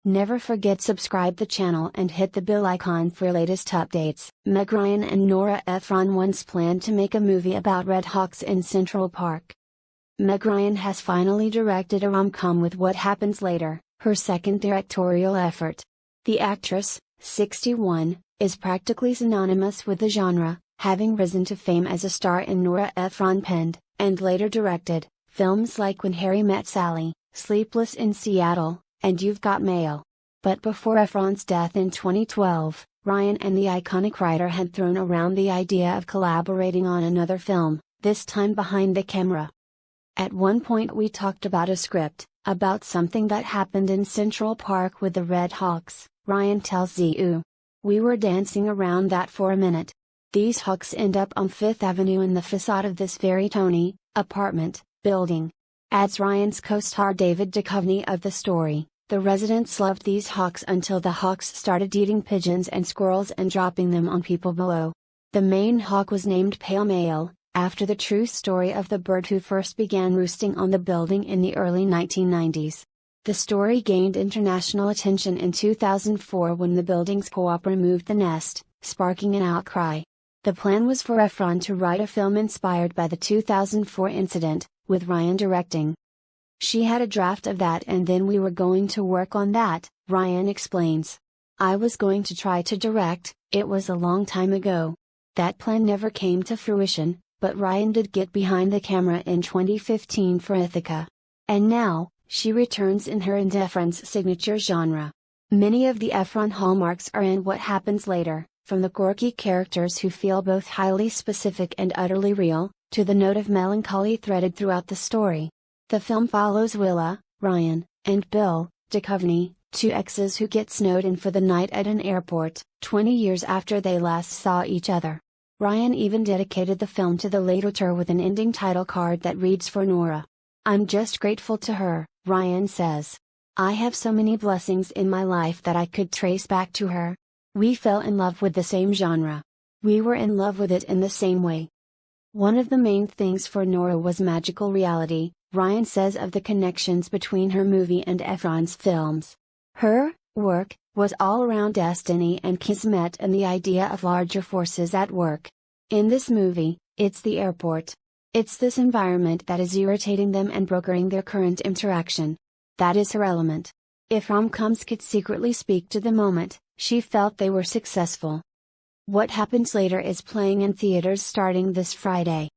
Never forget subscribe the channel and hit the bell icon for latest updates. Meg Ryan and Nora Ephron once planned to make a movie about Red Hawks in Central Park. Meg Ryan has finally directed a rom-com with What Happens Later, her second directorial effort. The actress, 61, is practically synonymous with the genre, having risen to fame as a star in Nora Ephron-penned, and later directed, films like When Harry Met Sally, Sleepless in Seattle, and You've Got Mail. But before Ephron's death in 2012, Ryan and the iconic writer had thrown around the idea of collaborating on another film, this time behind the camera. At one point we talked about a script, about something that happened in Central Park with the Red Hawks, Ryan tells ZU. We were dancing around that for a minute. These Hawks end up on Fifth Avenue in the facade of this very tony, apartment, building. Adds Ryan's co-star David Duchovny of the story. The residents loved these hawks until the hawks started eating pigeons and squirrels and dropping them on people below. The main hawk was named Pale Male, after the true story of the bird who first began roosting on the building in the early 1990s. The story gained international attention in 2004 when the building's co-op removed the nest, sparking an outcry. The plan was for Ephron to write a film inspired by the 2004 incident, with Ryan directing. She had a draft of that and then we were going to work on that, Ryan explains. I was going to try to direct, it was a long time ago. That plan never came to fruition, but Ryan did get behind the camera in 2015 for Ithaca. And now, she returns in her and Ephron's signature genre. Many of the Ephron hallmarks are in What Happens Later, from the quirky characters who feel both highly specific and utterly real, to the note of melancholy threaded throughout the story. The film follows Willa, Ryan, and Bill, Duchovny, two exes who get snowed in for the night at an airport, 20 years after they last saw each other. Ryan even dedicated the film to the late auteur with an ending title card that reads for Nora. I'm just grateful to her, Ryan says. I have so many blessings in my life that I could trace back to her. We fell in love with the same genre. We were in love with it in the same way. One of the main things for Nora was magical reality, Ryan says of the connections between her movie and Ephron's films. Her work was all around destiny and kismet and the idea of larger forces at work. In this movie, it's the airport. It's this environment that is irritating them and brokering their current interaction. That is her element. If rom-coms could secretly speak to the moment, she felt they were successful. What Happens Later is playing in theaters starting this Friday.